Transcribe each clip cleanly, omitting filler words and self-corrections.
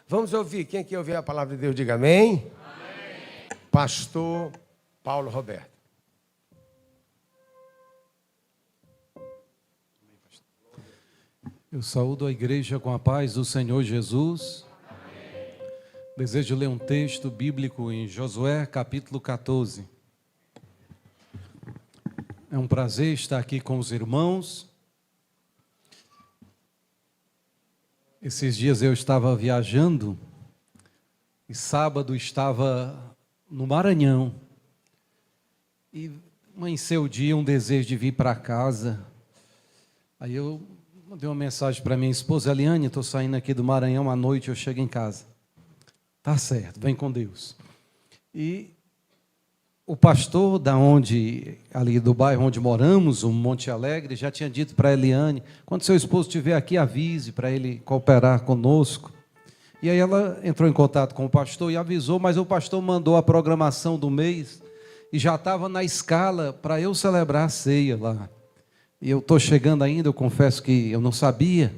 Vamos ouvir. Quem quer ouvir a palavra de Deus, diga amém. Amém. Pastor Paulo Roberto. Eu saúdo a igreja com a paz do Senhor Jesus. Amém. Desejo ler um texto bíblico em Josué, capítulo 14. É um prazer estar aqui com os irmãos. Esses dias eu estava viajando e sábado estava no Maranhão. E amanheceu o dia, um desejo de vir para casa. Aí eu mandei uma mensagem para minha esposa, Eliane, estou saindo aqui do Maranhão, à noite eu chego em casa. Tá certo, vem com Deus. E o pastor ali do bairro onde moramos, o Monte Alegre, já tinha dito para a Eliane, quando seu esposo estiver aqui, avise para ele cooperar conosco. E aí ela entrou em contato com o pastor e avisou, mas o pastor mandou a programação do mês e já estava na escala para eu celebrar a ceia lá. E eu estou chegando ainda, eu confesso que eu não sabia.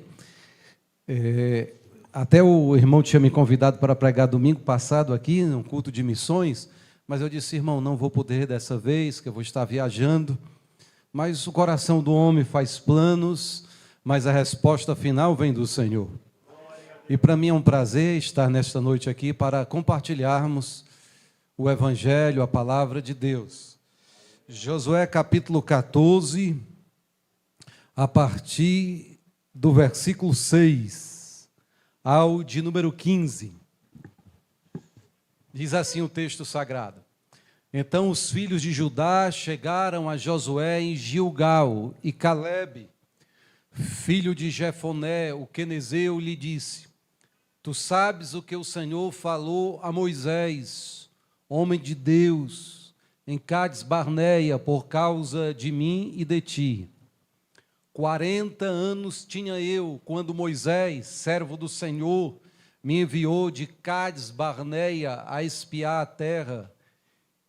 Até o irmão tinha me convidado para pregar domingo passado aqui, num culto de missões, mas eu disse, irmão, não vou poder dessa vez, que eu vou estar viajando. Mas o coração do homem faz planos, mas a resposta final vem do Senhor. E para mim é um prazer estar nesta noite aqui para compartilharmos o Evangelho, a palavra de Deus. Josué capítulo 14, a partir do versículo 6 ao de número 15. Diz assim o texto sagrado. Então os filhos de Judá chegaram a Josué em Gilgal, e Calebe, filho de Jefoné, o quenezeu, lhe disse: Tu sabes o que o Senhor falou a Moisés, homem de Deus, em Cades Barneia, por causa de mim e de ti. 40 anos tinha eu, quando Moisés, servo do Senhor, me enviou de Cades Barneia a espiar a terra,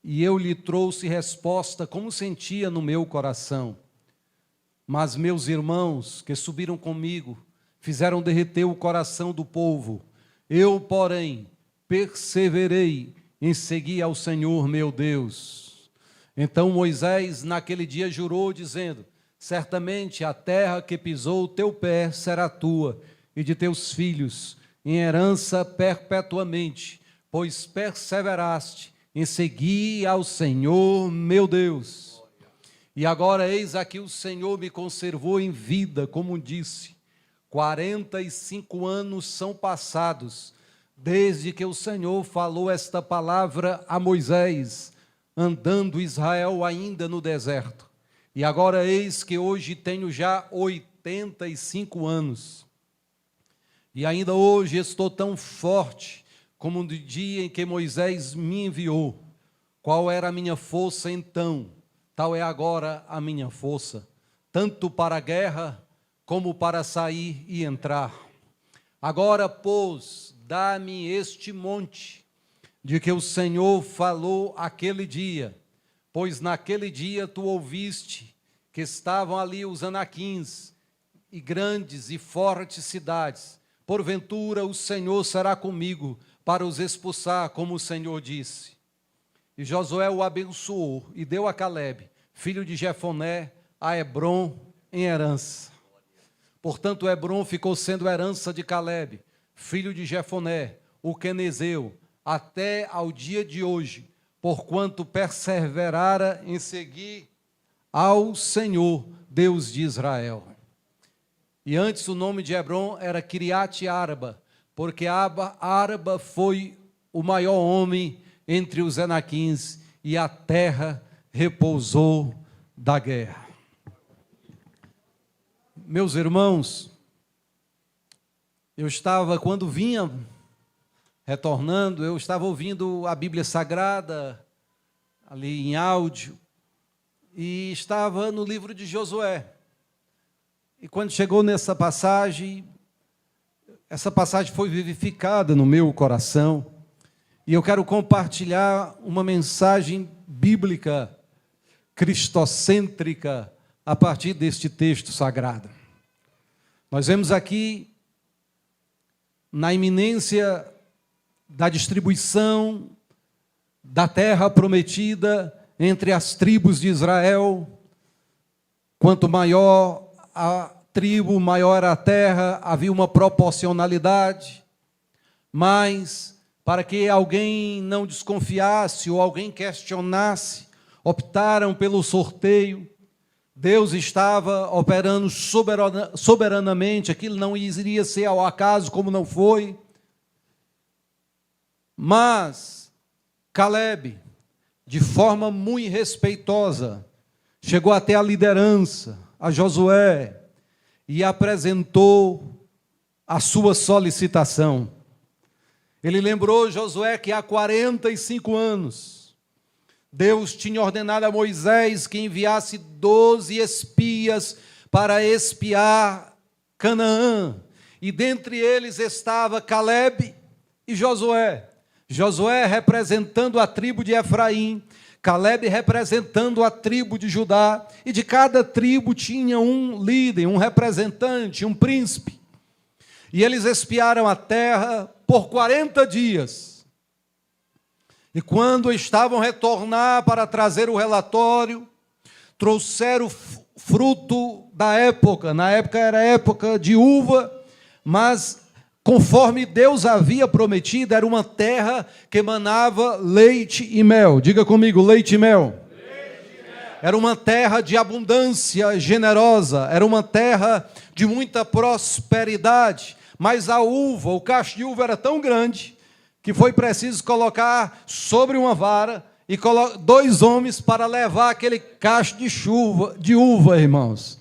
e eu lhe trouxe resposta como sentia no meu coração. Mas meus irmãos, que subiram comigo, fizeram derreter o coração do povo. Eu, porém, perseverei em seguir ao Senhor meu Deus. Então Moisés, naquele dia, jurou, dizendo: Certamente a terra que pisou o teu pé será tua e de teus filhos, em herança perpetuamente, pois perseveraste em seguir ao Senhor meu Deus. E agora eis aqui o Senhor me conservou em vida, como disse. 45 anos são passados, desde que o Senhor falou esta palavra a Moisés, andando Israel ainda no deserto. E agora eis que hoje tenho já 85 anos. E ainda hoje estou tão forte como no dia em que Moisés me enviou. Qual era a minha força então? Tal é agora a minha força, tanto para a guerra como para sair e entrar. Agora, pois, dá-me este monte, de que o Senhor falou aquele dia, pois naquele dia tu ouviste que estavam ali os anaquins, e grandes e fortes cidades. Porventura o Senhor será comigo para os expulsar, como o Senhor disse. E Josué o abençoou e deu a Calebe, filho de Jefoné, a Hebrom em herança. Portanto, Hebrom ficou sendo herança de Calebe, filho de Jefoné, o quenezeu, até ao dia de hoje, porquanto perseverara em seguir ao Senhor, Deus de Israel. E antes o nome de Hebrom era Kiriat Arba, porque Arba foi o maior homem entre os anaquins, e a terra repousou da guerra. Meus irmãos, eu estava, quando vinha retornando, eu estava ouvindo a Bíblia Sagrada, ali em áudio, e estava no livro de Josué. E quando chegou nessa passagem, essa passagem foi vivificada no meu coração, e eu quero compartilhar uma mensagem bíblica, cristocêntrica, a partir deste texto sagrado. Nós vemos aqui na iminência da distribuição da terra prometida entre as tribos de Israel. Quanto maior a tribo, maior a terra, havia uma proporcionalidade. Mas, para que alguém não desconfiasse ou alguém questionasse, optaram pelo sorteio. Deus estava operando soberanamente, aquilo não iria ser ao acaso, como não foi. Mas Caleb, de forma muito respeitosa, chegou até a liderança, a Josué, e apresentou a sua solicitação. Ele lembrou Josué que há 45 anos, Deus tinha ordenado a Moisés que enviasse 12 espias para espiar Canaã. E dentre eles estava Caleb e Josué. Josué representando a tribo de Efraim, Caleb representando a tribo de Judá. E de cada tribo tinha um líder, um representante, um príncipe. E eles espiaram a terra por 40 dias. E quando estavam a retornar para trazer o relatório, trouxeram fruto da época. Na época era época de uva, mas conforme Deus havia prometido, era uma terra que emanava leite e mel. Diga comigo, leite e mel. Era uma terra de abundância generosa, era uma terra de muita prosperidade. Mas a uva, o cacho de uva era tão grande que foi preciso colocar sobre uma vara e 2 homens para levar aquele cacho de uva, irmãos.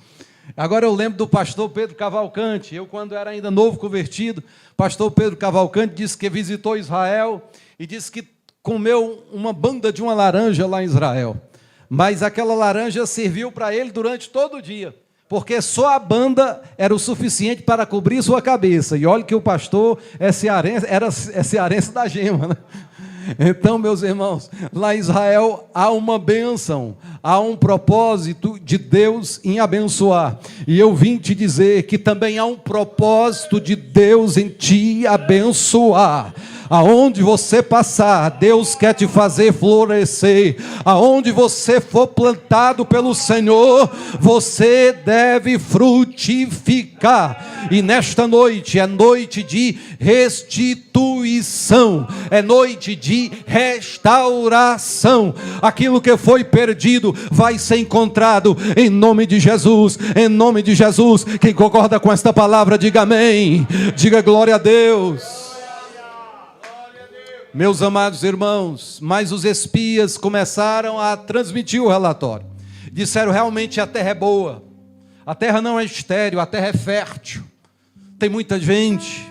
Agora eu lembro do pastor Pedro Cavalcante. Eu, quando era ainda novo convertido, pastor Pedro Cavalcante disse que visitou Israel e disse que comeu uma banda de uma laranja lá em Israel. Mas aquela laranja serviu para ele durante todo o dia, porque só a banda era o suficiente para cobrir sua cabeça. E olha que o pastor é cearense da gema, né? Então, meus irmãos, lá em Israel há uma bênção, há um propósito de Deus em abençoar. E eu vim te dizer que também há um propósito de Deus em te abençoar. Aonde você passar, Deus quer te fazer florescer. Aonde você for plantado pelo Senhor, você deve frutificar. E nesta noite é noite de restituição, é noite de restauração. Aquilo que foi perdido vai ser encontrado em nome de Jesus. Em nome de Jesus. Quem concorda com esta palavra, diga amém. Diga glória a Deus. Meus amados irmãos, mas os espias começaram a transmitir o relatório. Disseram, realmente a terra é boa, a terra não é estéril, a terra é fértil, tem muita gente.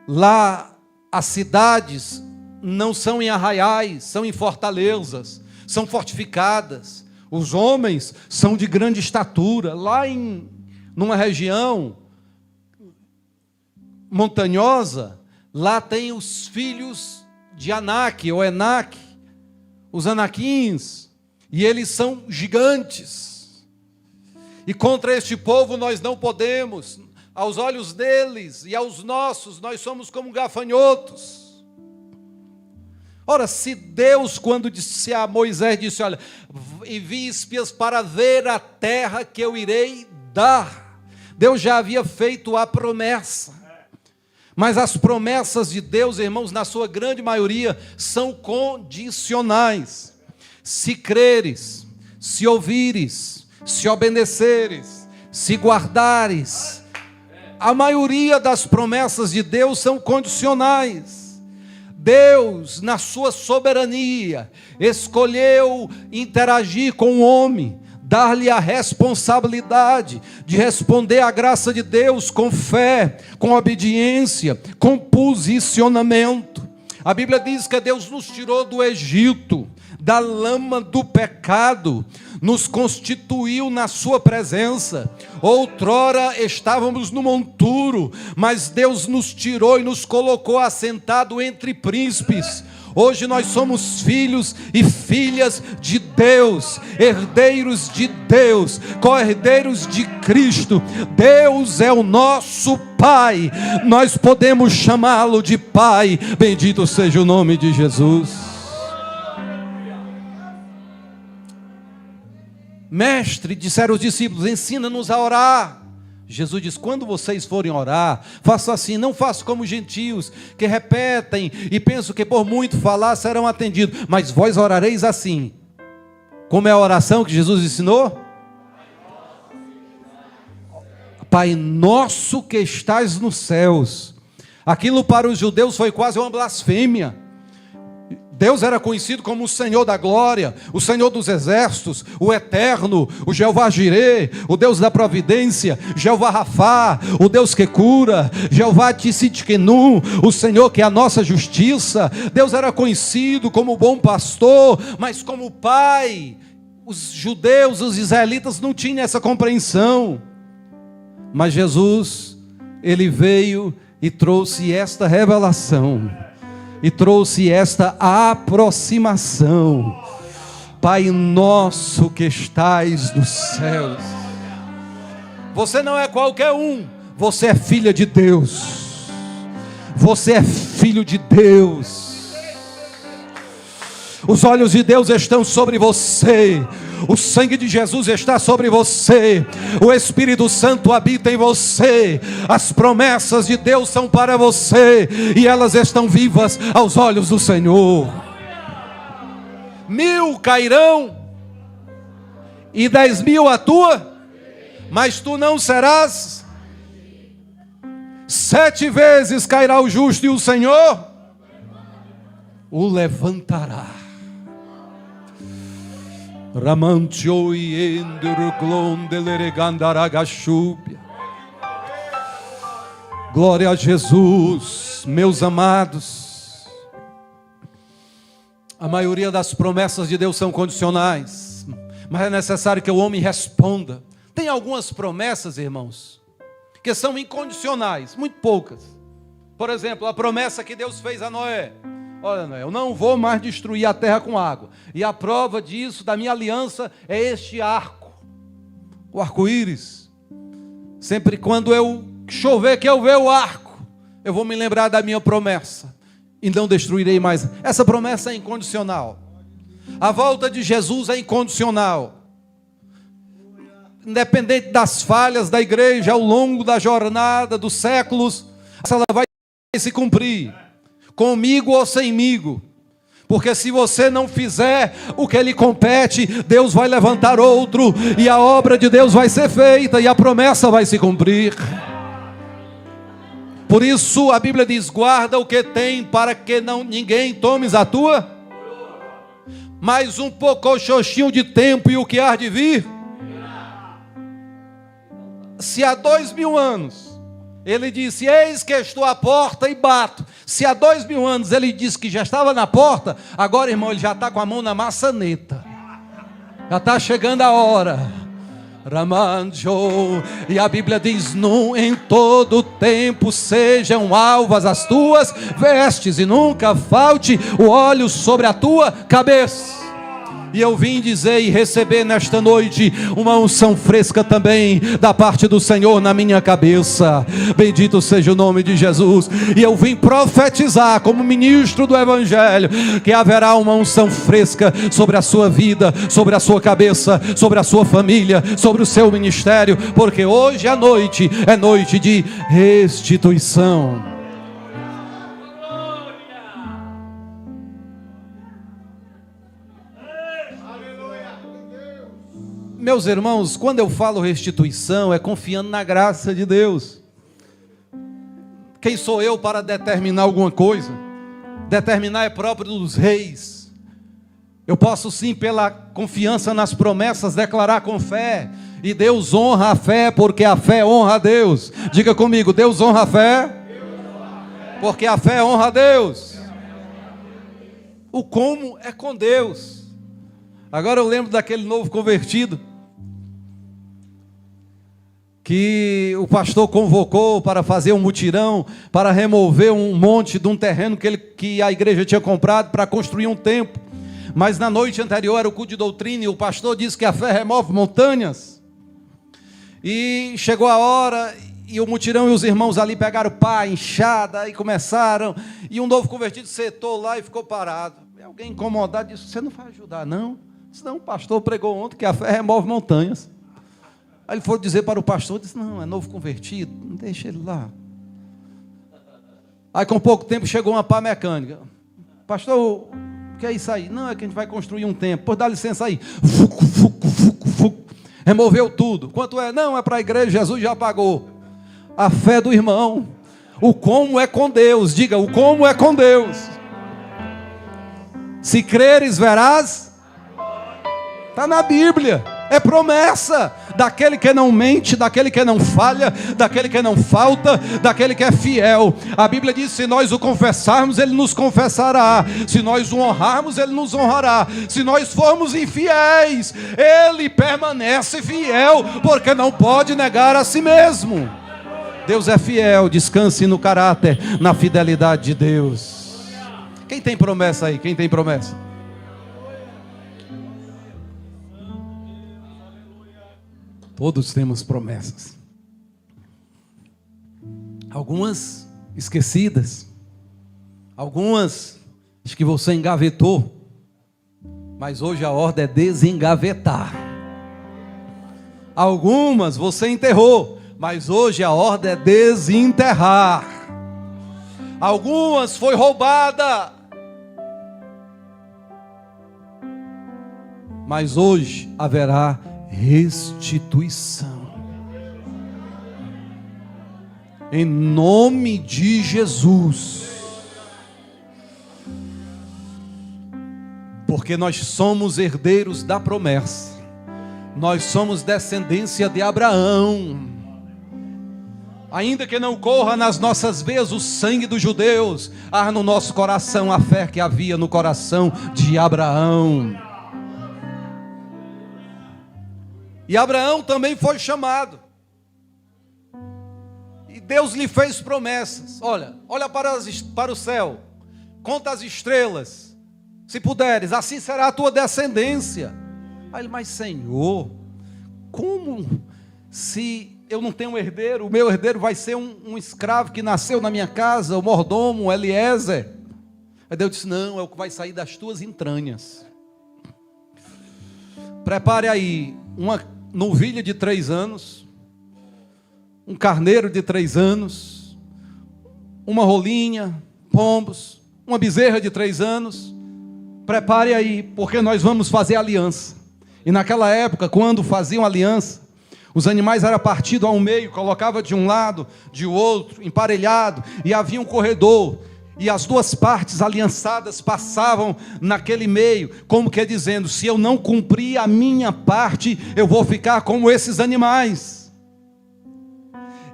Lá as cidades não são em arraiais, são em fortalezas, são fortificadas. Os homens são de grande estatura. Lá numa região montanhosa, lá tem os filhos de Anak ou Enac, os Anaquins, e eles são gigantes. E contra este povo nós não podemos, aos olhos deles e aos nossos, nós somos como gafanhotos. Ora, se Deus, quando disse a Moisés, disse, olha, envie espias para ver a terra que eu irei dar, Deus já havia feito a promessa. Mas as promessas de Deus, irmãos, na sua grande maioria, são condicionais. Se creres, se ouvires, se obedeceres, se guardares. A maioria das promessas de Deus são condicionais. Deus, na sua soberania, escolheu interagir com o homem, dar-lhe a responsabilidade de responder à graça de Deus com fé, com obediência, com posicionamento. A Bíblia diz que Deus nos tirou do Egito, da lama do pecado, nos constituiu na sua presença. Outrora estávamos no monturo, mas Deus nos tirou e nos colocou assentado entre príncipes. Hoje nós somos filhos e filhas de Deus, herdeiros de Deus, co-herdeiros de Cristo. Deus é o nosso Pai, nós podemos chamá-lo de Pai. Bendito seja o nome de Jesus. Mestre, disseram os discípulos, ensina-nos a orar. Jesus diz, quando vocês forem orar, façam assim, não façam como os gentios, que repetem e pensam que por muito falar serão atendidos, mas vós orareis assim. Como é a oração que Jesus ensinou? Pai nosso que estás nos céus. Aquilo para os judeus foi quase uma blasfêmia. Deus era conhecido como o Senhor da glória, o Senhor dos exércitos, o eterno, o Jeová Jirê, o Deus da providência, Jeová Rafá, o Deus que cura, Jeová Tsidkenu, o Senhor que é a nossa justiça. Deus era conhecido como o bom pastor, mas como Pai. Os judeus, os israelitas não tinham essa compreensão. Mas Jesus, Ele veio e trouxe esta revelação. E trouxe esta aproximação. Pai nosso que estais nos céus. Você não é qualquer um. Você é filha de Deus. Você é filho de Deus. Os olhos de Deus estão sobre você. O sangue de Jesus está sobre você. O Espírito Santo habita em você. As promessas de Deus são para você. E elas estão vivas aos olhos do Senhor. 1000 cairão e 10.000 à tua, mas tu não serás. 7 vezes cairá o justo e o Senhor o levantará. Glória a Jesus, meus amados. A maioria das promessas de Deus são condicionais, mas é necessário que o homem responda. Tem algumas promessas, irmãos, que são incondicionais, muito poucas. Por exemplo, a promessa que Deus fez a Noé. Olha, Noé, eu não vou mais destruir a terra com água. E a prova disso, da minha aliança, é este arco. O arco-íris. Sempre quando eu chover, que eu ver o arco, eu vou me lembrar da minha promessa. E não destruirei mais. Essa promessa é incondicional. A volta de Jesus é incondicional. Independente das falhas da igreja ao longo da jornada, dos séculos, ela vai se cumprir. Comigo ou semigo, porque se você não fizer o que lhe compete, Deus vai levantar outro, e a obra de Deus vai ser feita, e a promessa vai se cumprir. Por isso a Bíblia diz, guarda o que tem, para que ninguém tomes a tua, mais um poucoxoxinho de tempo, e o que há de vir, se há 2000 anos, ele disse, eis que estou à porta e bato. Se há 2000 anos ele disse que já estava na porta, agora, irmão, ele já está com a mão na maçaneta. Já está chegando a hora. Ramanjo. E a Bíblia diz, em todo tempo sejam alvas as tuas vestes, e nunca falte o óleo sobre a tua cabeça. E eu vim dizer e receber nesta noite uma unção fresca também da parte do Senhor na minha cabeça. Bendito seja o nome de Jesus. E eu vim profetizar como ministro do Evangelho que haverá uma unção fresca sobre a sua vida, sobre a sua cabeça, sobre a sua família, sobre o seu ministério, porque hoje à noite é noite de restituição. Meus irmãos, quando eu falo restituição, é confiando na graça de Deus. Quem sou eu para determinar alguma coisa? Determinar é próprio dos reis. Eu posso sim, pela confiança nas promessas, declarar com fé. E Deus honra a fé, porque a fé honra a Deus. Diga comigo, Deus honra a fé, porque a fé honra a Deus. O como é com Deus. Agora eu lembro daquele novo convertido. que o pastor convocou para fazer um mutirão, para remover um monte de um terreno que a igreja tinha comprado para construir um templo. Mas na noite anterior era o culto de doutrina e o pastor disse que a fé remove montanhas. E chegou a hora e o mutirão e os irmãos ali pegaram pá, enxada e começaram. E um novo convertido sentou lá e ficou parado. E alguém incomodado disse: você não vai ajudar não? Senão o pastor pregou ontem que a fé remove montanhas. Aí ele foi dizer para o pastor, disse: não, é novo convertido, não deixa ele lá. Aí com pouco tempo chegou uma pá mecânica. Pastor, o que é isso aí? Não, é que a gente vai construir um templo. Pois dá licença aí. Fuco, fuco, fuco, fuco. Removeu tudo. Quanto é? Não, é para a igreja, Jesus já pagou. A fé do irmão. O como é com Deus. Diga, o como é com Deus. Se creres, verás. Está na Bíblia. É promessa daquele que não mente, daquele que não falha, daquele que não falta, daquele que é fiel. A Bíblia diz: se nós o confessarmos, Ele nos confessará. Se nós o honrarmos, Ele nos honrará. Se nós formos infiéis, Ele permanece fiel, porque não pode negar a si mesmo. Deus é fiel, descanse no caráter, na fidelidade de Deus. Quem tem promessa aí? Quem tem promessa? Todos temos promessas. Algumas esquecidas. Algumas acho que você engavetou. Mas hoje a ordem é desengavetar. Algumas você enterrou. Mas hoje a ordem é desenterrar. Algumas foi roubada. Mas hoje haverá restituição. Em nome de Jesus. Porque nós somos herdeiros da promessa. Nós somos descendência de Abraão. Ainda que não corra nas nossas veias o sangue dos judeus, há no nosso coração a fé que havia no coração de Abraão. E Abraão também foi chamado. E Deus lhe fez promessas. Olha para o céu. Conta as estrelas. Se puderes, assim será a tua descendência. Aí ele: mas Senhor, como se eu não tenho um herdeiro? O meu herdeiro vai ser um escravo que nasceu na minha casa, o mordomo Eliezer. Aí Deus disse: não, é o que vai sair das tuas entranhas. Prepare aí uma novilha de 3 anos, um carneiro de 3 anos, uma rolinha, pombos, uma bezerra de 3 anos. Prepare aí, porque nós vamos fazer aliança. E naquela época, quando faziam aliança, os animais eram partidos ao meio, colocava de um lado, de outro, emparelhado, e havia um corredor. E as duas partes aliançadas passavam naquele meio, como que dizendo: se eu não cumprir a minha parte, eu vou ficar como esses animais.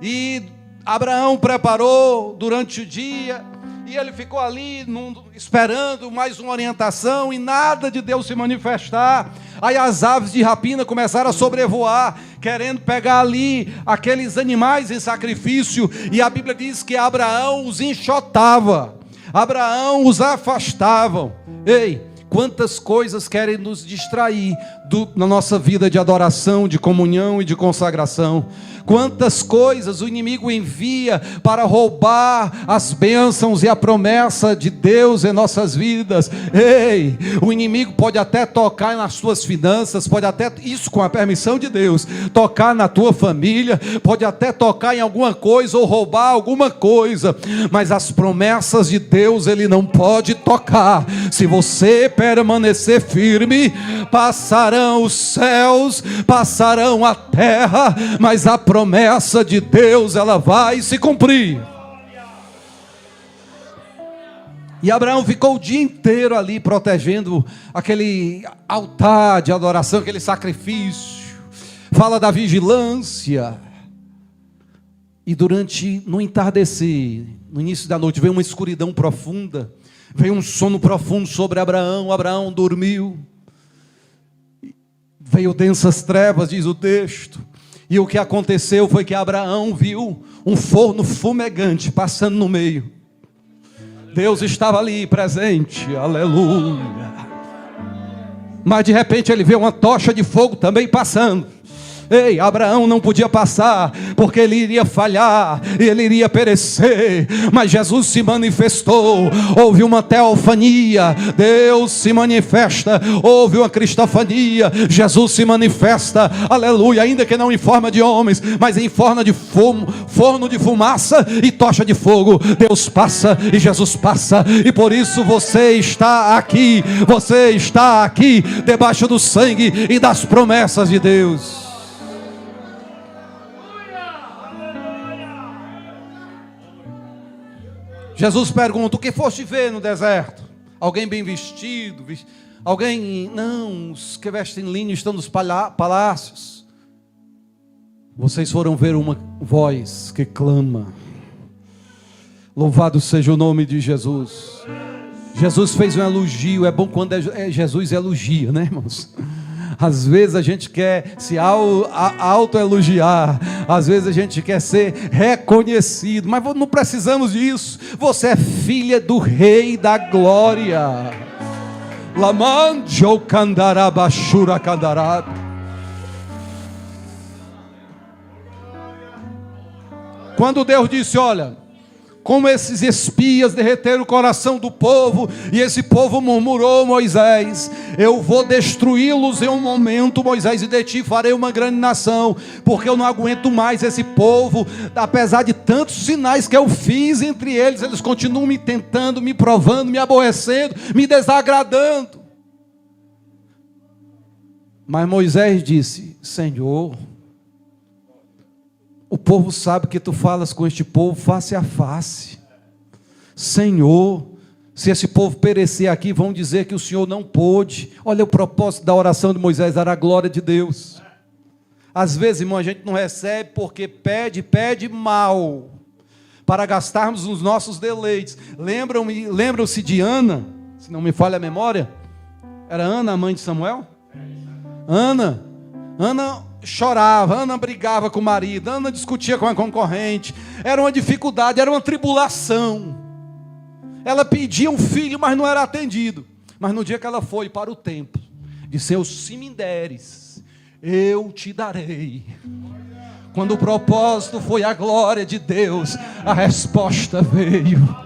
E Abraão preparou durante o dia, e ele ficou ali esperando mais uma orientação, e nada de Deus se manifestar. Aí as aves de rapina começaram a sobrevoar, querendo pegar ali aqueles animais em sacrifício. E a Bíblia diz que Abraão os enxotava, Abraão os afastava. Ei, quantas coisas querem nos distrair na nossa vida de adoração, de comunhão e de consagração. Quantas coisas o inimigo envia para roubar as bênçãos e a promessa de Deus em nossas vidas. Ei, o inimigo pode até tocar nas tuas finanças, pode até, isso com a permissão de Deus, tocar na tua família, pode até tocar em alguma coisa ou roubar alguma coisa, mas as promessas de Deus ele não pode tocar. Se você permanecer firme, passarão os céus, passarão a terra, mas a promessa de Deus ela vai se cumprir. E Abraão ficou o dia inteiro ali protegendo aquele altar de adoração, aquele sacrifício. Fala da vigilância. E no entardecer, no início da noite, veio uma escuridão profunda, veio um sono profundo sobre Abraão. Abraão dormiu. Veio densas trevas, diz o texto. E o que aconteceu foi que Abraão viu um forno fumegante passando no meio. Deus estava ali presente, aleluia. Mas de repente ele vê uma tocha de fogo também passando. Ei, Abraão não podia passar, porque ele iria falhar, e ele iria perecer, mas Jesus se manifestou, houve uma teofania, Deus se manifesta, houve uma cristofania, Jesus se manifesta, aleluia, ainda que não em forma de homens, mas em forma de forno de fumaça e tocha de fogo. Deus passa e Jesus passa, e por isso você está aqui, debaixo do sangue e das promessas de Deus. Jesus pergunta: o que foste ver no deserto? Alguém bem vestido? Alguém? Não, os que vestem linho estão nos palácios. Vocês foram ver uma voz que clama. Louvado seja o nome de Jesus. Jesus fez um elogio. É bom quando Jesus elogia, né, irmãos? Às vezes a gente quer se autoelogiar, às vezes a gente quer ser reconhecido, mas não precisamos disso. Você é filha do Rei da Glória. Quando Deus disse: olha, como esses espias derreteram o coração do povo, e esse povo murmurou, Moisés, eu vou destruí-los em um momento, Moisés, e de ti farei uma grande nação, porque eu não aguento mais esse povo, apesar de tantos sinais que eu fiz entre eles, eles continuam me tentando, me provando, me aborrecendo, me desagradando. Mas Moisés disse: Senhor, o povo sabe que tu falas com este povo face a face. Senhor, se esse povo perecer aqui, vão dizer que o Senhor não pôde. Olha o propósito da oração de Moisés, era a glória de Deus. Às vezes, irmão, a gente não recebe porque pede mal, para gastarmos os nossos deleites. Lembram-se de Ana, se não me falha a memória? Era Ana, a mãe de Samuel? Ana chorava, Ana brigava com o marido, Ana discutia com a concorrente, era uma dificuldade, era uma tribulação. Ela pedia um filho, mas não era atendido. Mas no dia que ela foi para o templo, disse: seus cimenderes eu te darei. Quando o propósito foi a glória de Deus, a resposta veio.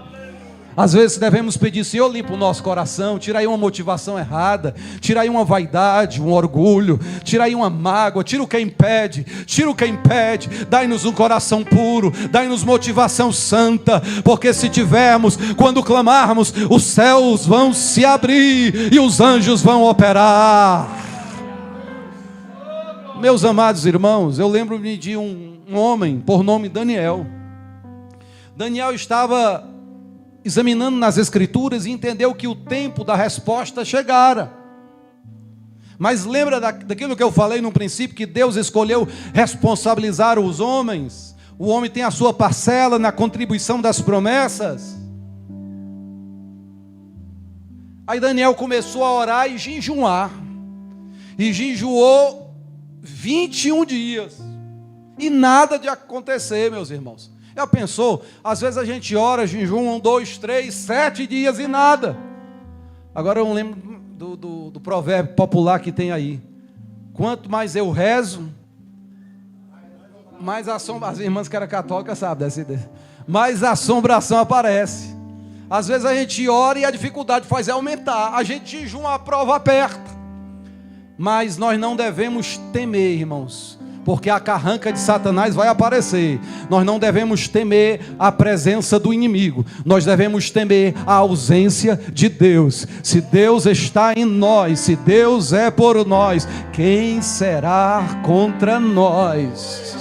Às vezes devemos pedir: Senhor, limpa o nosso coração, tira aí uma motivação errada, tira aí uma vaidade, um orgulho, tira aí uma mágoa, tira o que impede, dai-nos um coração puro, dai-nos motivação santa, porque se tivermos, quando clamarmos, os céus vão se abrir e os anjos vão operar. Meus amados irmãos, eu lembro-me de um homem por nome Daniel. Daniel estava examinando nas Escrituras e entendeu que o tempo da resposta chegara. Mas lembra daquilo que eu falei no princípio, que Deus escolheu responsabilizar os homens? O homem tem a sua parcela na contribuição das promessas. Aí Daniel começou a orar e jejuar. E jejuou 21 dias. E nada de acontecer, meus irmãos. Já pensou? Às vezes a gente ora, jejum 1, 2, 3, 7 dias e nada. Agora eu lembro do provérbio popular que tem aí: quanto mais eu rezo, mais as irmãs que eram católicas sabem dessa ideia, mais assombração aparece. Às vezes a gente ora e a dificuldade faz aumentar. A gente jejuma, a prova aperta. Mas nós não devemos temer, irmãos, porque a carranca de Satanás vai aparecer. Nós não devemos temer a presença do inimigo, nós devemos temer a ausência de Deus. Se Deus está em nós, se Deus é por nós, quem será contra nós?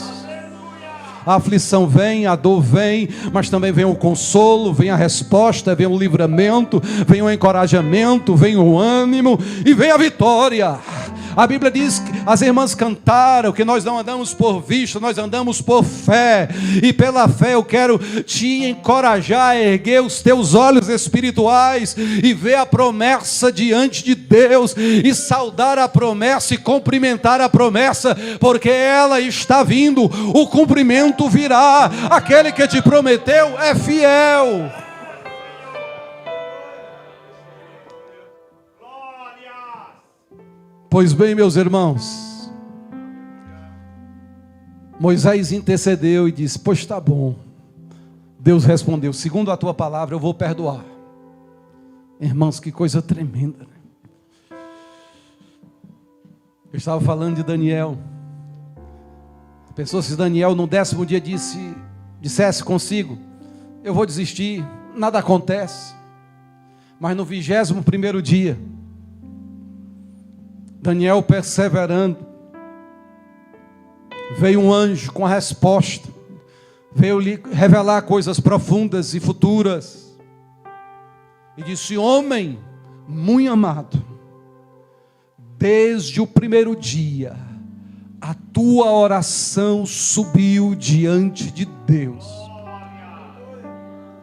A aflição vem, a dor vem, mas também vem o consolo, vem a resposta, vem o livramento, vem o encorajamento, vem o ânimo e vem a vitória. A Bíblia diz que as irmãs cantaram que nós não andamos por vista, nós andamos por fé. E pela fé eu quero te encorajar a erguer os teus olhos espirituais e ver a promessa diante de Deus, e saudar a promessa e cumprimentar a promessa, porque ela está vindo, o cumprimento virá. Aquele que te prometeu é fiel. Pois bem, meus irmãos, Moisés intercedeu e disse: pois está bom. Deus respondeu: segundo a tua palavra eu vou perdoar. Irmãos, que coisa tremenda, né? Eu estava falando de Daniel. Pensou se Daniel no 10º dia dissesse consigo: eu vou desistir, nada acontece. Mas no 21º dia, Daniel perseverando, veio um anjo com a resposta, veio lhe revelar coisas profundas e futuras, e disse: homem muito amado, desde o primeiro dia, a tua oração subiu diante de Deus.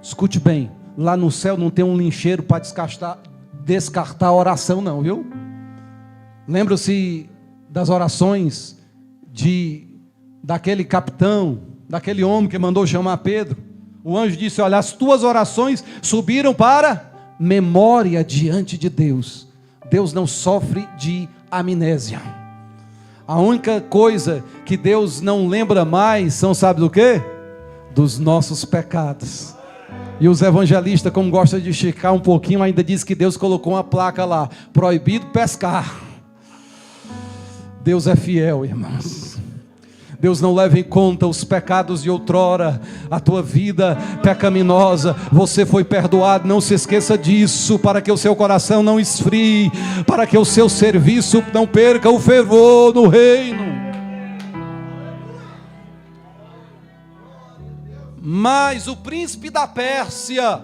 Escute bem, lá no céu não tem um lincheiro para descartar a oração não, viu? Lembra-se das orações daquele capitão, daquele homem que mandou chamar Pedro? O anjo disse: olha, as tuas orações subiram para memória diante de Deus. Deus não sofre de amnésia. A única coisa que Deus não lembra mais são, sabe do quê? Dos nossos pecados. E os evangelistas, como gostam de esticar um pouquinho, ainda diz que Deus colocou uma placa lá: proibido pescar. Deus é fiel, irmãos. Deus não leva em conta os pecados de outrora. A tua vida pecaminosa, você foi perdoado. Não se esqueça disso, para que o seu coração não esfrie, para que o seu serviço não perca o fervor no reino. Mas o príncipe da Pérsia,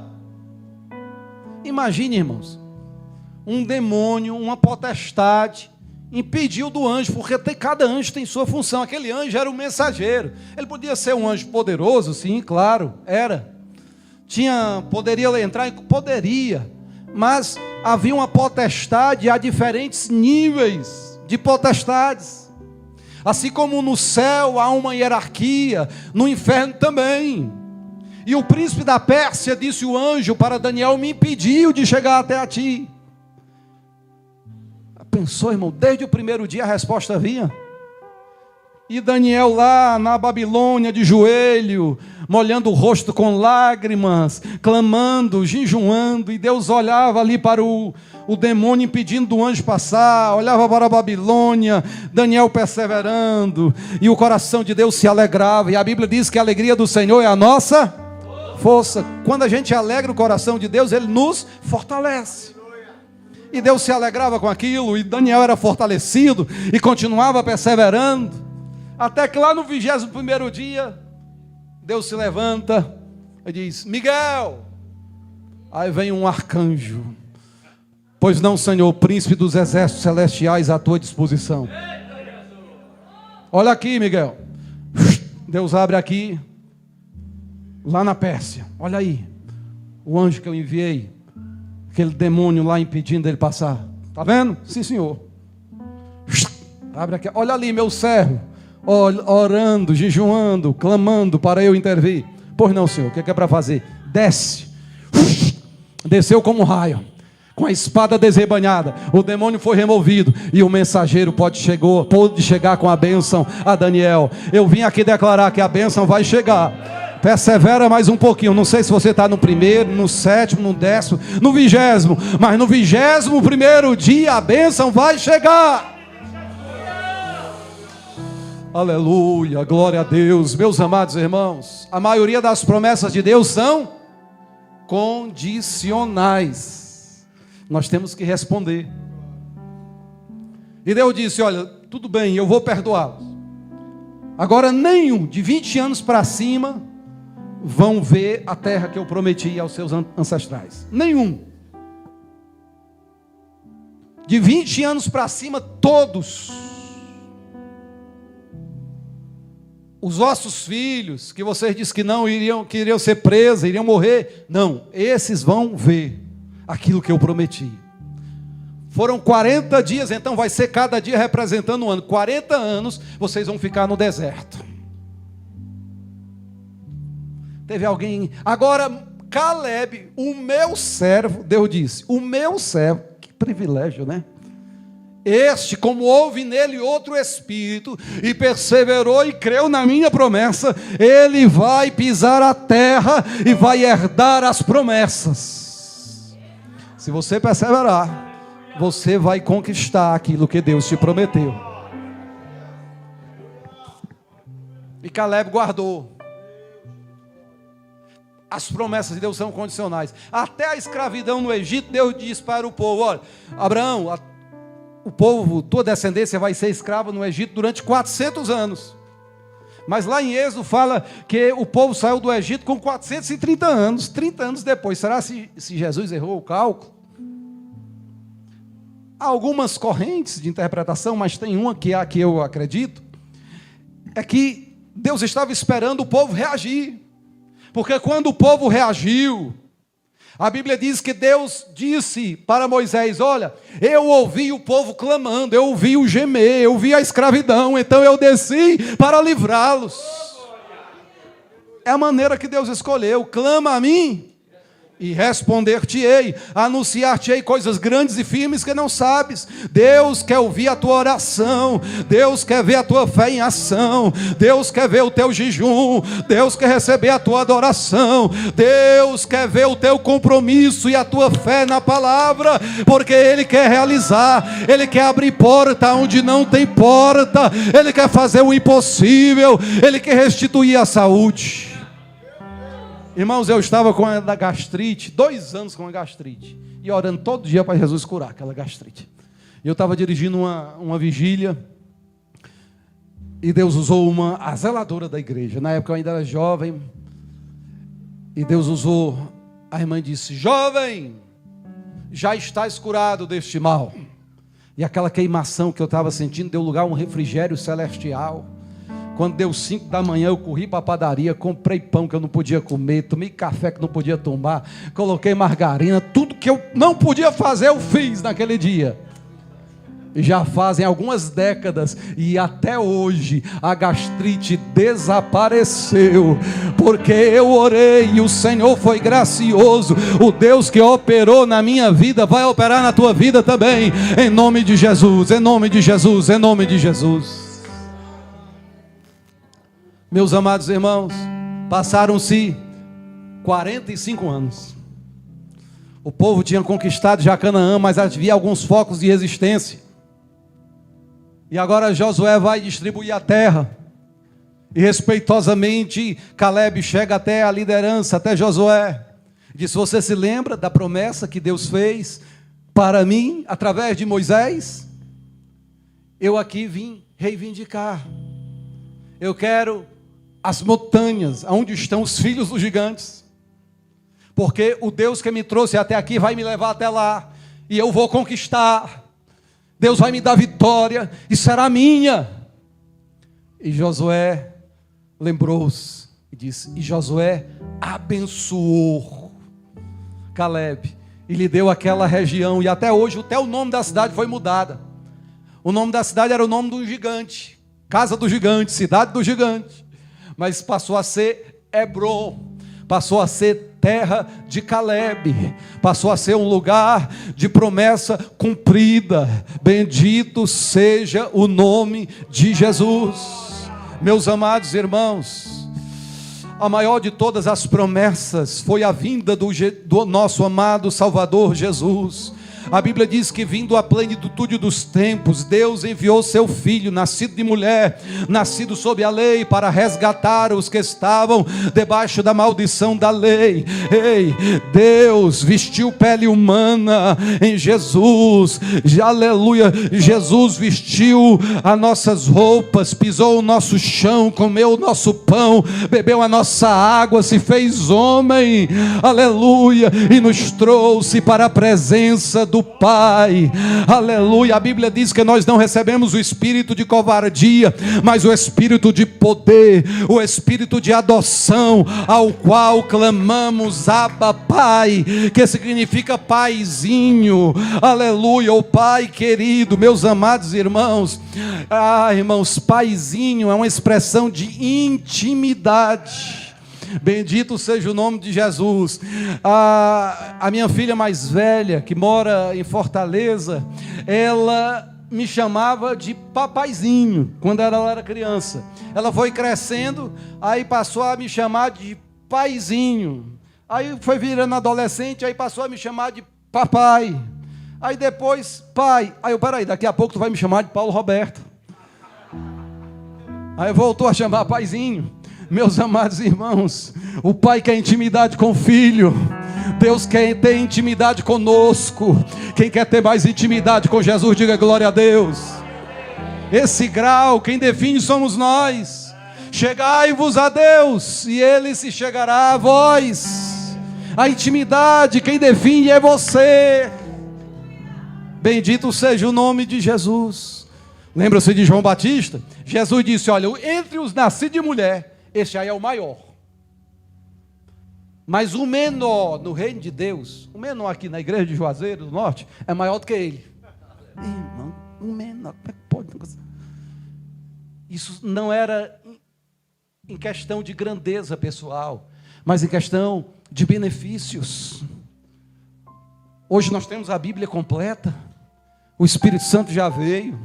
imagine, irmãos, um demônio, uma potestade, impediu do anjo, porque cada anjo tem sua função. Aquele anjo era o mensageiro. Ele podia ser um anjo poderoso, sim, claro, era. Poderia entrar, poderia, mas havia uma potestade, há diferentes níveis de potestades. Assim como no céu há uma hierarquia, no inferno também. E o príncipe da Pérsia, disse o anjo para Daniel, me impediu de chegar até a ti. Pensou, irmão, desde o primeiro dia a resposta vinha. E Daniel lá na Babilônia de joelho, molhando o rosto com lágrimas, clamando, jejuando, e Deus olhava ali para o demônio impedindo do anjo passar, olhava para a Babilônia, Daniel perseverando, e o coração de Deus se alegrava, e a Bíblia diz que a alegria do Senhor é a nossa força. Quando a gente alegra o coração de Deus, Ele nos fortalece. E Deus se alegrava com aquilo, e Daniel era fortalecido, e continuava perseverando, até que lá no 21º dia, Deus se levanta, e diz: Miguel. Aí vem um arcanjo: pois não, Senhor, príncipe dos exércitos celestiais à tua disposição. Olha aqui, Miguel. Deus abre aqui, lá na Pérsia, olha aí, o anjo que eu enviei, aquele demônio lá impedindo ele passar. Está vendo? Sim, senhor. Abre aqui. Olha ali, meu servo, orando, jejuando, clamando para eu intervir. Pois não, senhor. O que é para fazer? Desce. Desceu como um raio, com a espada desrebanhada. O demônio foi removido, e o mensageiro pôde chegar com a bênção a Daniel. Eu vim aqui declarar que a bênção vai chegar. Persevera mais um pouquinho. Não sei se você está no 1º, no 7º, no 10º, no 20º, mas no 21º dia a bênção vai chegar. Aleluia, glória a Deus. Meus amados irmãos, a maioria das promessas de Deus são condicionais. Nós temos que responder. E Deus disse: olha, tudo bem, eu vou perdoá-los. Agora nenhum de 20 anos para cima vão ver a terra que eu prometi aos seus ancestrais. Nenhum. de 20 anos para cima, todos os vossos filhos, que vocês dizem que não que iriam ser presos, iriam morrer, não, esses vão ver aquilo que eu prometi. Foram 40 dias, então vai ser cada dia representando um ano. 40 anos vocês vão ficar no deserto. Teve alguém, agora Caleb, o meu servo, Deus disse, o meu servo, que privilégio, né? Este, como houve nele outro espírito, e perseverou e creu na minha promessa, ele vai pisar a terra e vai herdar as promessas. Se você perseverar, você vai conquistar aquilo que Deus te prometeu. E Caleb guardou. As promessas de Deus são condicionais. Até a escravidão no Egito, Deus disse para o povo: olha, Abraão, o povo, tua descendência vai ser escrava no Egito durante 400 anos. Mas lá em Êxodo fala que o povo saiu do Egito com 430 anos. 30 anos depois. Será se Jesus errou o cálculo? Há algumas correntes de interpretação, mas tem uma que eu acredito. É que Deus estava esperando o povo reagir. Porque quando o povo reagiu, a Bíblia diz que Deus disse para Moisés: olha, eu ouvi o povo clamando, eu ouvi o gemer, eu ouvi a escravidão, então eu desci para livrá-los. É a maneira que Deus escolheu: clama a mim e responder-te-ei, anunciar-te-ei coisas grandes e firmes que não sabes. Deus quer ouvir a tua oração, Deus quer ver a tua fé em ação, Deus quer ver o teu jejum, Deus quer receber a tua adoração, Deus quer ver o teu compromisso e a tua fé na palavra, porque Ele quer realizar, Ele quer abrir porta onde não tem porta, Ele quer fazer o impossível, Ele quer restituir a saúde. Irmãos, eu estava com a gastrite, 2 anos com a gastrite, e orando todo dia para Jesus curar aquela gastrite. Eu estava dirigindo uma vigília, e Deus usou a zeladora da igreja. Na época eu ainda era jovem, e Deus usou, a irmã disse: jovem, já estás curado deste mal. E aquela queimação que eu estava sentindo deu lugar a um refrigério celestial. Quando deu 5 da manhã, eu corri para a padaria, comprei pão que eu não podia comer, tomei café que não podia tomar, coloquei margarina, tudo que eu não podia fazer eu fiz naquele dia. E já fazem algumas décadas, e até hoje a gastrite desapareceu, porque eu orei e o Senhor foi gracioso. O Deus que operou na minha vida vai operar na tua vida também, em nome de Jesus, em nome de Jesus, em nome de Jesus. Meus amados irmãos, passaram-se 45 anos. O povo tinha conquistado já Canaã, mas havia alguns focos de resistência. E agora Josué vai distribuir a terra. E respeitosamente Caleb chega até a liderança, até Josué. Diz: você se lembra da promessa que Deus fez para mim, através de Moisés? Eu aqui vim reivindicar. Eu quero as montanhas, onde estão os filhos dos gigantes, porque o Deus que me trouxe até aqui vai me levar até lá, e eu vou conquistar. Deus vai me dar vitória, e será minha. E Josué lembrou-se, e disse, e Josué abençoou Caleb, e lhe deu aquela região, e até hoje até o nome da cidade foi mudado. O nome da cidade era o nome do gigante, casa do gigante, cidade do gigante. Mas passou a ser Hebron, passou a ser terra de Caleb, passou a ser um lugar de promessa cumprida. Bendito seja o nome de Jesus. Meus amados irmãos, a maior de todas as promessas foi a vinda do nosso amado Salvador Jesus. A Bíblia diz que, vindo à plenitude dos tempos, Deus enviou seu Filho, nascido de mulher, nascido sob a lei, para resgatar os que estavam debaixo da maldição da lei. Ei, Deus vestiu pele humana em Jesus, aleluia. Jesus vestiu as nossas roupas, pisou o nosso chão, comeu o nosso pão, bebeu a nossa água, se fez homem, aleluia, e nos trouxe para a presença do Pai. Aleluia. A Bíblia diz que nós não recebemos o espírito de covardia, mas o espírito de poder, o espírito de adoção, ao qual clamamos Abba Pai, que significa paizinho. Aleluia. O Pai querido, meus amados irmãos. Irmãos, paizinho é uma expressão de intimidade. Bendito seja o nome de Jesus. A minha filha mais velha, que mora em Fortaleza, ela me chamava de papaizinho quando ela era criança. Ela foi crescendo, aí passou a me chamar de paizinho. Aí foi virando adolescente, aí passou a me chamar de papai. Aí depois, pai. Aí eu, peraí, daqui a pouco tu vai me chamar de Paulo Roberto. Aí voltou a chamar paizinho. Meus amados irmãos, o pai quer intimidade com o filho. Deus quer ter intimidade conosco. Quem quer ter mais intimidade com Jesus, diga glória a Deus. Esse grau, quem define somos nós. Chegai-vos a Deus, e Ele se chegará a vós. A intimidade, quem define é você. Bendito seja o nome de Jesus. Lembra-se de João Batista? Jesus disse, olha, entre os nascidos de mulher, esse aí é o maior. Mas o menor no reino de Deus, o menor aqui na igreja de Juazeiro do Norte, é maior do que ele. Irmão, o menor, como é que pode? Isso não era em questão de grandeza pessoal, mas em questão de benefícios. Hoje nós temos a Bíblia completa, o Espírito Santo já veio,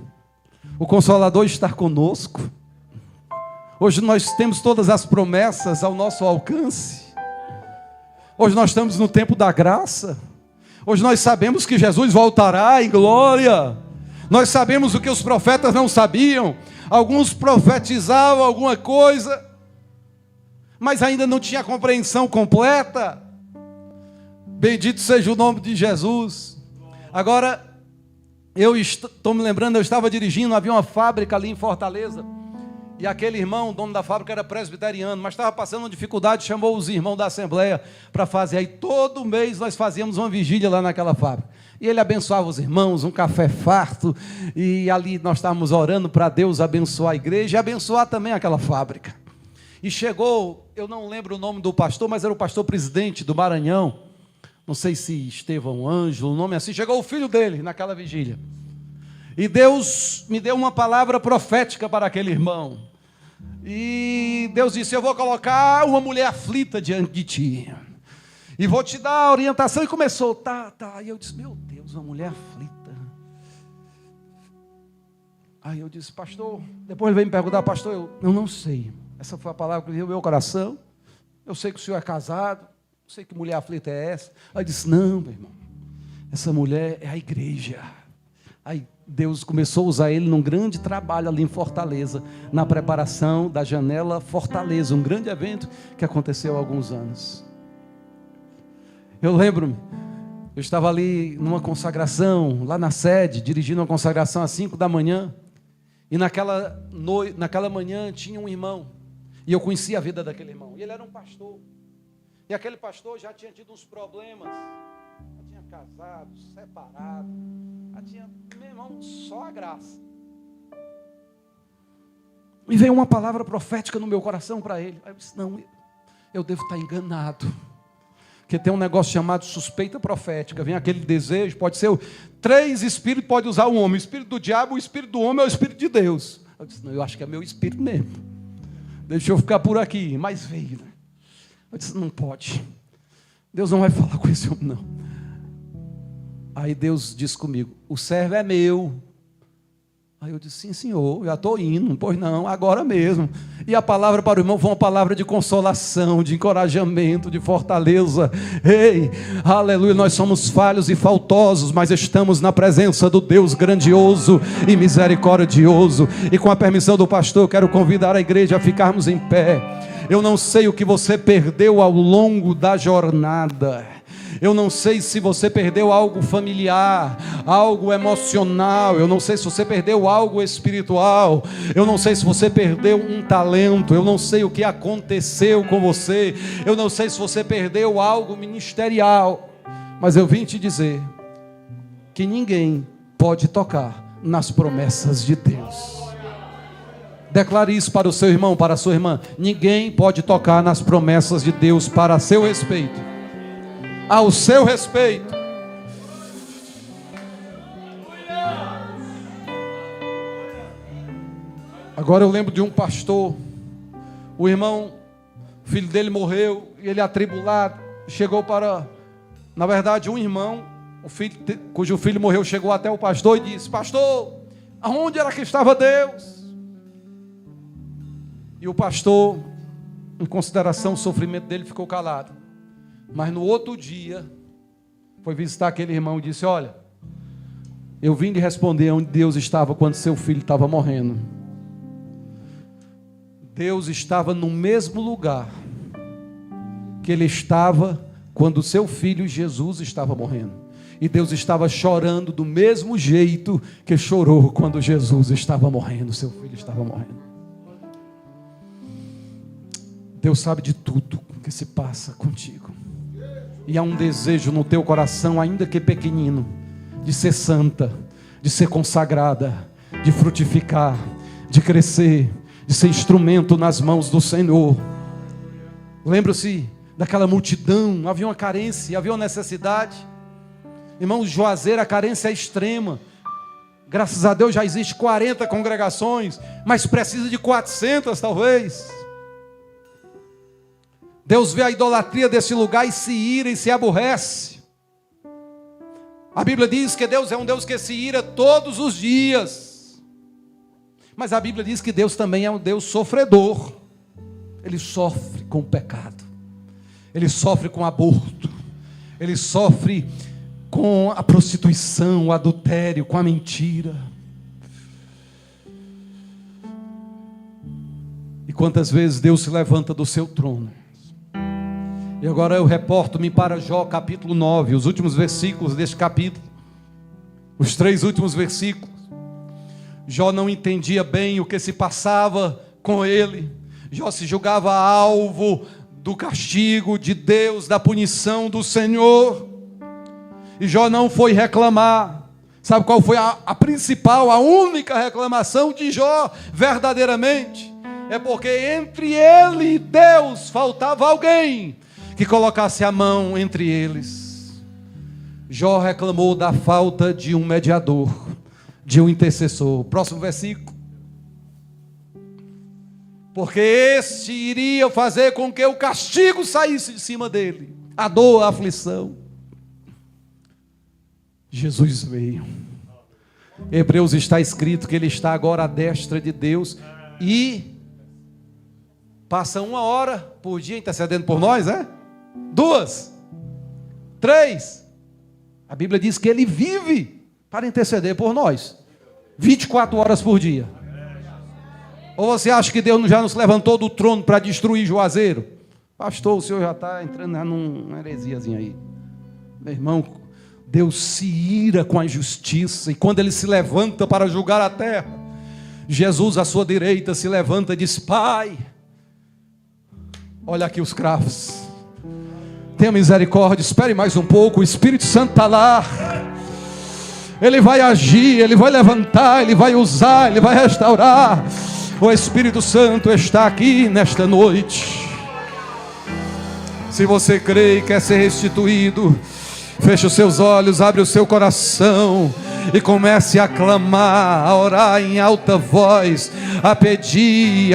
o Consolador está conosco. Hoje nós temos todas as promessas ao nosso alcance. Hoje nós estamos no tempo da graça. Hoje nós sabemos que Jesus voltará em glória. Nós sabemos o que os profetas não sabiam. Alguns profetizavam alguma coisa, mas ainda não tinha compreensão completa. Bendito seja o nome de Jesus. Agora, eu estou me lembrando, eu estava dirigindo, havia uma fábrica ali em Fortaleza. E aquele irmão, dono da fábrica, era presbiteriano, mas estava passando uma dificuldade, chamou os irmãos da Assembleia para fazer. Aí todo mês nós fazíamos uma vigília lá naquela fábrica. E ele abençoava os irmãos, um café farto, e ali nós estávamos orando para Deus abençoar a igreja e abençoar também aquela fábrica. E chegou, eu não lembro o nome do pastor, mas era o pastor presidente do Maranhão, não sei se Estevão Ângelo, o nome assim, chegou o filho dele naquela vigília. E Deus me deu uma palavra profética para aquele irmão. E Deus disse, eu vou colocar uma mulher aflita diante de ti. E vou te dar a orientação. E começou, tá. E eu disse, meu Deus, uma mulher aflita. Aí eu disse, pastor, depois ele veio me perguntar, pastor, eu não sei. Essa foi a palavra que veio no meu coração. Eu sei que o senhor é casado, eu sei que mulher aflita é essa. Aí eu disse, não, meu irmão, essa mulher é a igreja. Aí Deus começou a usar ele num grande trabalho ali em Fortaleza, na preparação da Janela Fortaleza, um grande evento que aconteceu há alguns anos. Eu lembro-me, eu estava ali numa consagração, lá na sede, dirigindo uma consagração às 5 da manhã, e naquela manhã tinha um irmão, e eu conhecia a vida daquele irmão, e ele era um pastor, e aquele pastor já tinha tido uns problemas, já tinha casado, separado, já tinha, meu irmão, só a graça. E veio uma palavra profética no meu coração para ele. Aí eu disse, não, eu devo estar enganado. Porque tem um negócio chamado suspeita profética. Vem aquele desejo, pode ser 3 espíritos, pode usar um homem. O espírito do diabo, o espírito do homem é o espírito de Deus. Eu disse, não, eu acho que é meu espírito mesmo. Deixa eu ficar por aqui. Mas veio, né? Eu disse, não pode. Deus não vai falar com esse homem, não. Aí Deus disse comigo, o servo é meu. Aí eu disse, sim senhor, já estou indo. Pois não, agora mesmo. E a palavra para o irmão foi uma palavra de consolação, de encorajamento, de fortaleza. Ei, aleluia, nós somos falhos e faltosos, mas estamos na presença do Deus grandioso e misericordioso. E com a permissão do pastor, eu quero convidar a igreja a ficarmos em pé. Eu não sei o que você perdeu ao longo da jornada. Eu não sei se você perdeu algo familiar, algo emocional. Eu não sei se você perdeu algo espiritual. Eu não sei se você perdeu um talento. Eu não sei o que aconteceu com você. Eu não sei se você perdeu algo ministerial. Mas eu vim te dizer, que ninguém pode tocar nas promessas de Deus. Declare isso para o seu irmão, para a sua irmã. Ninguém pode tocar nas promessas de Deus para seu respeito. Ao seu respeito. Agora eu lembro de um pastor. O irmão, o filho dele morreu, e ele atribulado, chegou para, na verdade, um irmão, cujo filho morreu, chegou até o pastor e disse: pastor, aonde era que estava Deus? E o pastor, em consideração ao sofrimento dele, ficou calado. Mas no outro dia, foi visitar aquele irmão e disse: olha, eu vim lhe responder onde Deus estava quando seu filho estava morrendo. Deus estava no mesmo lugar que ele estava quando seu filho Jesus estava morrendo. E Deus estava chorando do mesmo jeito que chorou quando Jesus estava morrendo, seu filho estava morrendo. Deus sabe de tudo que se passa contigo. E há um desejo no teu coração, ainda que pequenino, de ser santa, de ser consagrada, de frutificar, de crescer, de ser instrumento nas mãos do Senhor. Lembra-se daquela multidão, havia uma carência, havia uma necessidade. Irmão, Juazeiro, a carência é extrema. Graças a Deus já existe 40 congregações, mas precisa de 400 talvez. Deus vê a idolatria desse lugar e se ira e se aborrece. A Bíblia diz que Deus é um Deus que se ira todos os dias. Mas a Bíblia diz que Deus também é um Deus sofredor. Ele sofre com o pecado. Ele sofre com o aborto. Ele sofre com a prostituição, o adultério, com a mentira. E quantas vezes Deus se levanta do seu trono. E agora eu reporto-me para Jó capítulo 9, os últimos versículos deste capítulo. Os 3 últimos versículos. Jó não entendia bem o que se passava com ele. Jó se julgava alvo do castigo de Deus, da punição do Senhor. E Jó não foi reclamar. Sabe qual foi a principal, a única reclamação de Jó, verdadeiramente? É porque entre ele e Deus faltava alguém que colocasse a mão entre eles. Jó reclamou da falta de um mediador, de um intercessor. Próximo versículo. Porque este iria fazer com que o castigo saísse de cima dele, a dor, a aflição. Jesus veio. Hebreus está escrito que ele está agora à destra de Deus e passa 1 hora por dia intercedendo por nós, 2, 3. A Bíblia diz que ele vive para interceder por nós 24 horas por dia. Ou você acha que Deus já nos levantou do trono para destruir Juazeiro? Pastor, o senhor já está entrando numa heresiazinha aí. Meu irmão, Deus se ira com a injustiça, e quando ele se levanta para julgar a terra, Jesus à sua direita se levanta e diz: Pai, olha aqui os cravos, tenha misericórdia, espere mais um pouco, o Espírito Santo está lá, ele vai agir, ele vai levantar, ele vai usar, ele vai restaurar. O Espírito Santo está aqui nesta noite. Se você crê e quer ser restituído, feche os seus olhos, abre o seu coração e comece a clamar, a orar em alta voz, a pedir.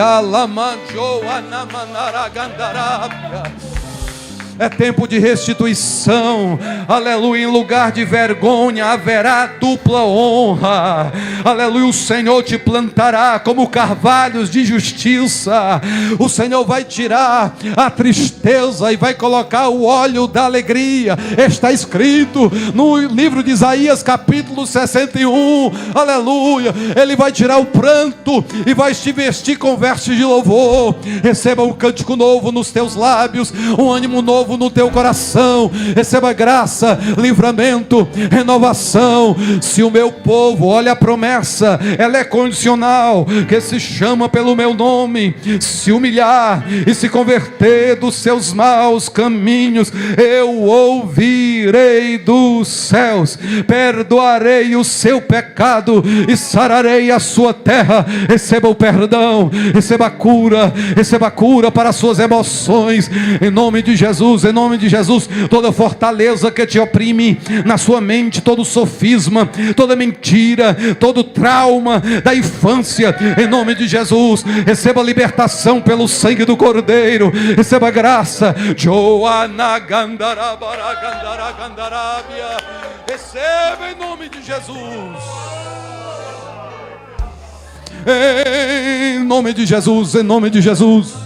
É tempo de restituição, aleluia. Em lugar de vergonha haverá dupla honra, aleluia. O Senhor te plantará como carvalhos de justiça. O Senhor vai tirar a tristeza e vai colocar o óleo da alegria. Está escrito no livro de Isaías capítulo 61, aleluia. Ele vai tirar o pranto e vai te vestir com vestes de louvor. Receba um cântico novo nos teus lábios, um ânimo novo novo no teu coração. Receba graça, livramento, renovação. Se o meu povo, olha a promessa, ela é condicional, que se chama pelo meu nome, se humilhar e se converter dos seus maus caminhos, eu ouvirei dos céus, perdoarei o seu pecado e sararei a sua terra. Receba o perdão, receba a cura para as suas emoções, em nome de Jesus, em nome de Jesus. Toda fortaleza que te oprime na sua mente, todo sofisma, toda mentira, todo trauma da infância, em nome de Jesus, receba libertação pelo sangue do Cordeiro, receba graça. Receba em nome de Jesus. Em nome de Jesus, em nome de Jesus.